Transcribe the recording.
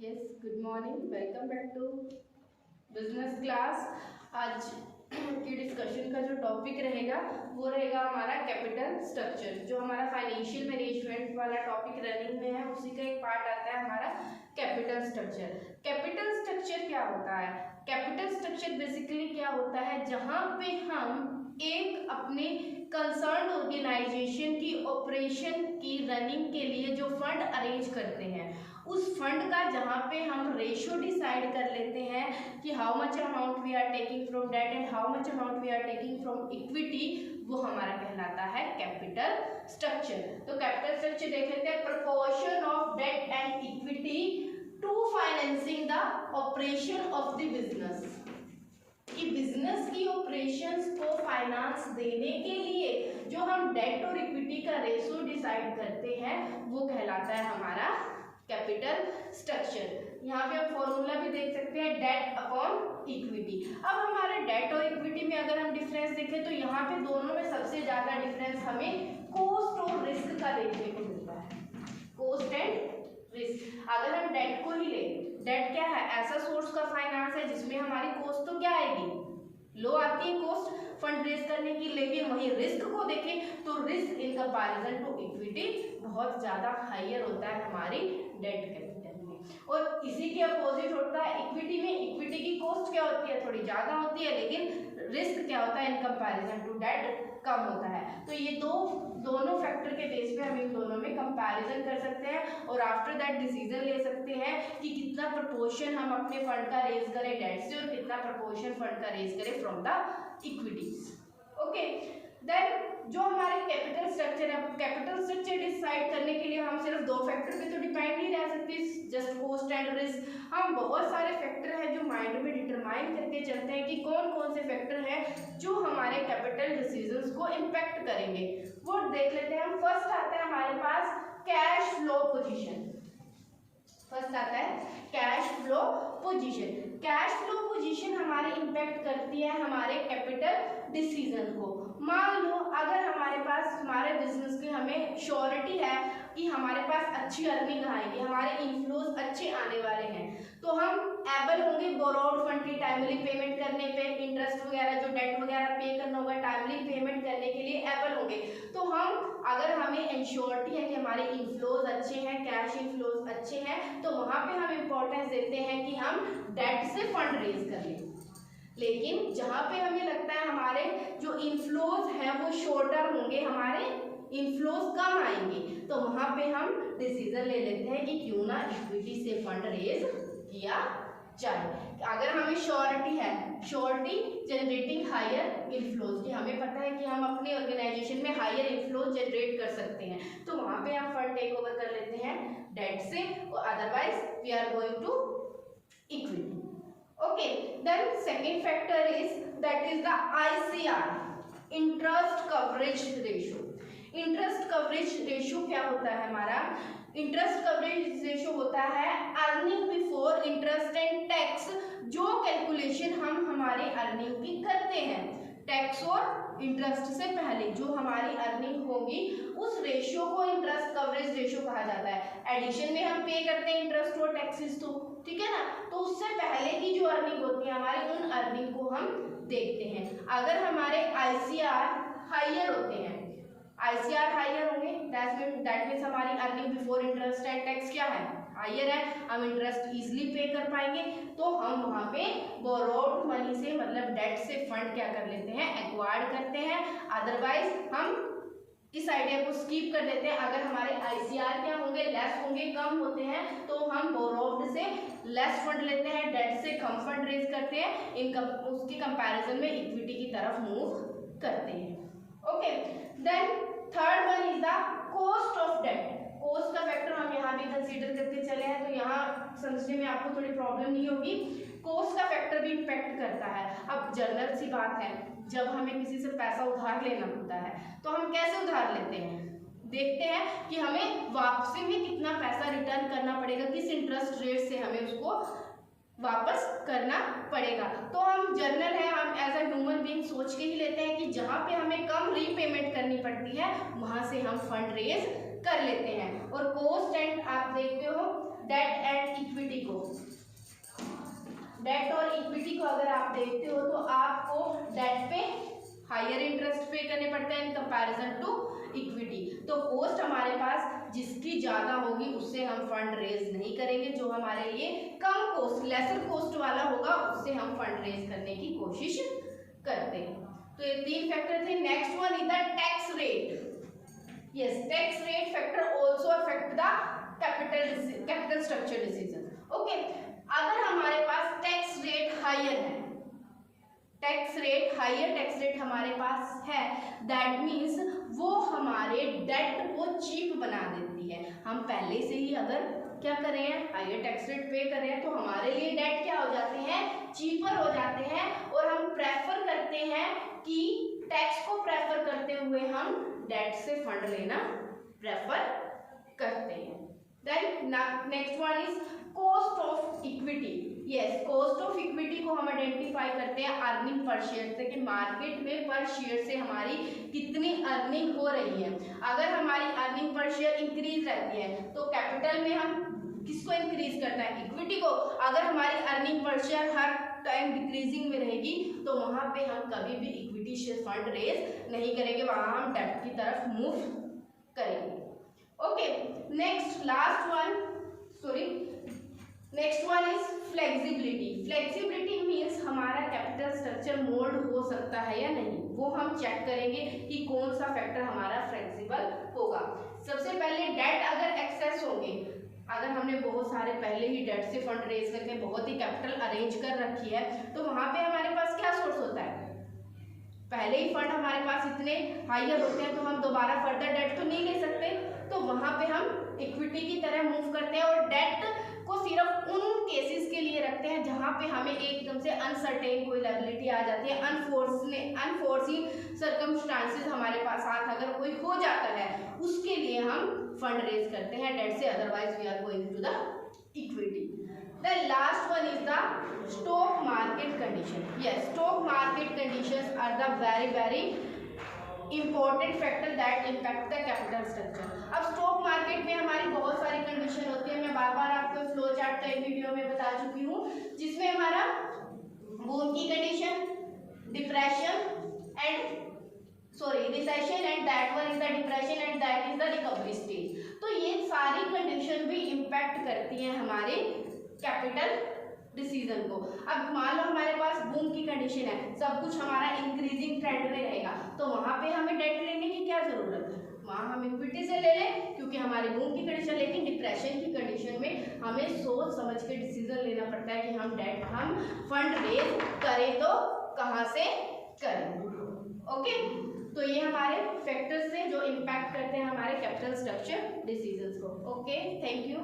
Yes, good morning, welcome back to business class. आज की discussion का जो टॉपिक रहेगा वो रहेगा हमारा कैपिटल स्ट्रक्चर। जो हमारा फाइनेंशियल मैनेजमेंट वाला टॉपिक रनिंग में है उसी का एक पार्ट आता है हमारा कैपिटल स्ट्रक्चर। कैपिटल स्ट्रक्चर क्या होता है? कैपिटल स्ट्रक्चर बेसिकली क्या होता है, जहाँ पे हम एक अपने कंसर्न ऑर्गेनाइजेशन की ऑपरेशन की रनिंग के लिए जो फंड अरेंज करते हैं, उस फंड का जहाँ पे हम रेशियो डिसाइड कर लेते हैं कि how much amount we are taking from debt and how much amount we are taking from equity, वो हमारा कहलाता है कैपिटल स्ट्रक्चर। तो कैपिटल स्ट्रक्चर देख लेते हैं। Proportion of debt and equity to financing the operation of the business, कि business की ऑपरेशंस को फाइनेंस देने के लिए जो हम डेट और इक्विटी का रेशियो डिसाइड करते हैं वो कहलाता है हमारा कैपिटल स्ट्रक्चर। यहाँ पे आप फॉर्मूला भी देख सकते हैं, डेट अपॉन इक्विटी। अब हमारे डेट और इक्विटी में अगर हम डिफरेंस देखें तो यहाँ पे दोनों में सबसे ज्यादा डिफरेंस हमें कॉस्ट और रिस्क का देखने को मिलता है। Cost and risk. अगर हम डेट को ही लें, डेट क्या है? ऐसा सोर्स का फाइनेंस है जिसमें हमारी कॉस्ट तो क्या आएगी, लो आती है कॉस्ट फंड रेज करने की, लेकिन वही रिस्क को देखें तो risk in comparison to equity बहुत ज्यादा हायर होता है हमारी डेट कैपिटल में। और इसी के अपोजिट होता है इक्विटी में। इक्विटी की कॉस्ट क्या होती है, थोड़ी ज्यादा होती है, लेकिन रिस्क क्या होता है इन कंपैरिजन टू डेट कम होता है। तो ये दोनों फैक्टर के बेस पे हम इन दोनों में कंपैरिजन कर सकते हैं और आफ्टर दैट डिसीजन ले सकते हैं कि कितना प्रपोर्शन हम अपने फंड का रेज करें डेट से और कितना प्रपोर्शन फंड का रेज करें from the equities. Okay, then जो हमारे कैपिटल स्ट्रक्चर है, कैपिटल स्ट्रक्चर डिसाइड करने के लिए हम सिर्फ दो फैक्टर पे तो डिपेंड नहीं रह सकते, जस्ट कॉस्ट एंड रिस्क। हम बहुत सारे फैक्टर हैं जो माइंड में डिटरमाइन करके चलते हैं कि कौन कौन से फैक्टर हैं जो हमारे कैपिटल डिसीजंस को इम्पैक्ट करेंगे, वो देख लेते हैं हम। फर्स्ट आता है हमारे पास कैश फ्लो पोजीशन। फर्स्ट आता है cash flow position. Cash flow position हमारे इम्पैक्ट करती है हमारे कैपिटल डिसीजन को। मान लो अगर हमारे पास हमारे बिजनेस की हमें श्योरिटी है कि हमारे पास अच्छी अर्निंग आएगी, हमारे इनफ्लोज अच्छे आने वाले हैं, तो हम एबल होंगे बोरोड फंड की टाइमली पेमेंट करने पे, इंटरेस्ट वगैरह जो डेट वगैरह पे करना होगा टाइमली पेमेंट करने के लिए एबल होंगे। तो हम अगर हमें इंश्योरिटी है कि हमारे इनफ्लोज अच्छे हैं, कैश इनफ्लोज अच्छे हैं, तो वहाँ पे हम इम्पोर्टेंस देते हैं कि हम डेट से फंड रेज कर लें। लेकिन जहाँ पे हमें लगता है हमारे जो इनफ्लोज हैं वो शॉर्टर होंगे, हमारे इनफ्लोज कम आएंगे, तो वहाँ पे हम डिसीजन ले लेते हैं कि क्यों ना इक्विटी से फंड रेज किया जाए। अगर हमें श्योरिटी है, श्योरिटी जनरेटिंग हायर इनफ्लोज, कि हमें पता है कि हम अपने ऑर्गेनाइजेशन में हायर इनफ्लोज जनरेट कर सकते हैं, तो वहाँ पे हम फंड टेक ओवर कर लेते हैं डेट से, और otherwise we are going to equity. Okay, then second factor is that is the ICR, interest coverage ratio. Interest coverage ratio क्या होता है हमारा? इंटरेस्ट कवरेज रेशियो होता है earning before interest and tax. जो कैलकुलेशन हम हमारे अर्निंग की करते हैं, टैक्स और इंटरेस्ट से पहले जो हमारी अर्निंग होगी, उस रेशियो को इंटरेस्ट कवरेज रेशियो कहा जाता है। एडिशन में हम पे करते हैं इंटरेस्ट और टैक्सेस, तो ठीक है ना, तो उससे पहले की जो अर्निंग होती है हमारी, उन अर्निंग को हम देखते हैं। अगर हमारे ICR हायर होते हैं, ICR हायर होंगे, दैट मीन्स हमारी earning before interest and tax क्या है, हायर है, हम इंटरेस्ट इजीली पे कर पाएंगे, तो हम वहाँ पे बोरोड मनी से मतलब डेट से फंड क्या कर लेते हैं, एक्वायर्ड करते हैं। अदरवाइज हम इस आइडिया को स्किप कर देते हैं। अगर हमारे ICR क्या होंगे, लेस होंगे, कम होते हैं, तो हम बोरोड से लेस फंड लेते हैं, डेट से कम फंड रेज करते हैं, उसके कंपैरिजन में इक्विटी की तरफ मूव करते हैं। Okay, then third one is the cost of debt. Cost का फैक्टर हम यहाँ भी कंसीडर करते चले हैं, तो यहाँ समझने में आपको थोड़ी प्रॉब्लम नहीं होगी। कॉस्ट का फैक्टर भी इम्पैक्ट करता है। अब जनरल सी बात है, जब हमें किसी से पैसा उधार लेना होता है तो हम कैसे उधार लेते हैं, देखते हैं कि हमें वापसी में कितना पैसा रिटर्न करना पड़ेगा, किस इंटरेस्ट रेट से हमें उसको वापस करना पड़ेगा। तो हम जनरल है, हम एज अ ह्यूमन बीइंग सोच के ही लेते हैं कि जहाँ पे हमें कम रीपेमेंट करनी पड़ती है वहाँ से हम फंड रेज कर लेते हैं। और कॉस्ट एंड आप देखते हो डेट एंड इक्विटी को, डेट और इक्विटी को अगर आप देखते हो तो आपको डेट पे हायर इंटरेस्ट पे करने पड़ते हैं इन कंपैरिजन टू इक्विटी। तो कॉस्ट हमारे पास जिसकी ज्यादा होगी उससे हम फंड रेज नहीं करेंगे, जो हमारे लिए कम कॉस्ट लेसर कॉस्ट वाला होगा उससे हम फंड रेज करने की कोशिश करते हैं। तो ये 3 फैक्टर थे। Next one is the tax rate. Yes, tax rate factor also affect the capital structure decision. Okay, अगर हमारे पास टैक्स रेट हायर है, हायर टैक्स रेट हमारे पास है, दैट मीन्स वो हमारे डेट को चीप बना देती है। हम पहले से ही अगर क्या कर रहे हैं, हायर टैक्स रेट पे कर रहे हैं, तो हमारे लिए डेट क्या हो जाते हैं, चीपर हो जाते हैं। और हम प्रेफर करते हैं कि टैक्स को प्रेफर करते हुए हम डेट से फंड लेना प्रेफर करते हैं। Then next one is cost of equity. Yes, cost of equity को हम आइडेंटिफाई करते हैं अर्निंग पर शेयर से, कि मार्केट में पर शेयर से हमारी कितनी अर्निंग हो रही है। अगर हमारी अर्निंग पर शेयर इंक्रीज रहती है तो कैपिटल में हम किसको इंक्रीज करना है, इक्विटी को। अगर हमारी अर्निंग पर शेयर हर टाइम डिक्रीजिंग में रहेगी तो वहां पे हम कभी भी इक्विटी शेयर फंड रेज नहीं करेंगे, वहां हम डेट की तरफ मूव करेंगे। Okay, next one is flexibility. Flexibility means हमारा कैपिटल स्ट्रक्चर मोल्ड हो सकता है या नहीं, वो हम चेक करेंगे कि कौन सा फैक्टर हमारा फ्लेक्सिबल होगा। सबसे पहले डेट अगर एक्सेस होंगे, अगर हमने बहुत सारे पहले ही डेट से फंड रेज करके बहुत ही कैपिटल अरेंज कर रखी है, तो वहां पे हमारे पास क्या सोर्स होता है, पहले ही फंड हमारे पास इतने हायर होते हैं तो हम दोबारा फर्दर डेट तो नहीं ले सकते, तो वहां पे हम इक्विटी की तरह मूव करते हैं और डेट को सिर्फ उन केसेस के लिए रखते हैं जहां पे हमें एकदम से अनसर्टेन कोई लायबिलिटी आ जाती है, अनफोर्सीन सर्कमस्टांसेस हमारे पास साथ अगर कोई हो जाता है, उसके लिए हम फंड रेज करते हैं डेट से, otherwise we are going to the equity. The last one is the stock market condition. Yes, stock market conditions are the very important factor that impact the capital structure. अब stock market में हमारी बहुत सारी condition होती है, मैं बार-बार आपको फ्लो चार्ट टाइप वीडियो में बता चुकी हूँ, जिसमें हमारा बूम की condition, recession and that one is the depression and that is the recovery stage. तो ये सारी कंडीशन भी इम्पैक्ट करती हैं हमारे कैपिटल डिसीजन को। अब मान लो हमारे पास बूम की कंडीशन है, सब कुछ हमारा इंक्रीजिंग ट्रेंड में रहेगा, तो वहां पे हमें डेट लेने की क्या जरूरत है, वहां हम इक्विटी से ले लें क्योंकि हमारी बूम की कंडीशन। लेकिन डिप्रेशन की कंडीशन में हमें सोच समझ के डिसीजन लेना पड़ता है कि हम फंड रेज करें तो कहां से करें। ओके, तो ये हमारे फैक्टर्स हैं जो इम्पैक्ट करते हैं हमारे कैपिटल स्ट्रक्चर डिसीजंस को। Okay, thank you.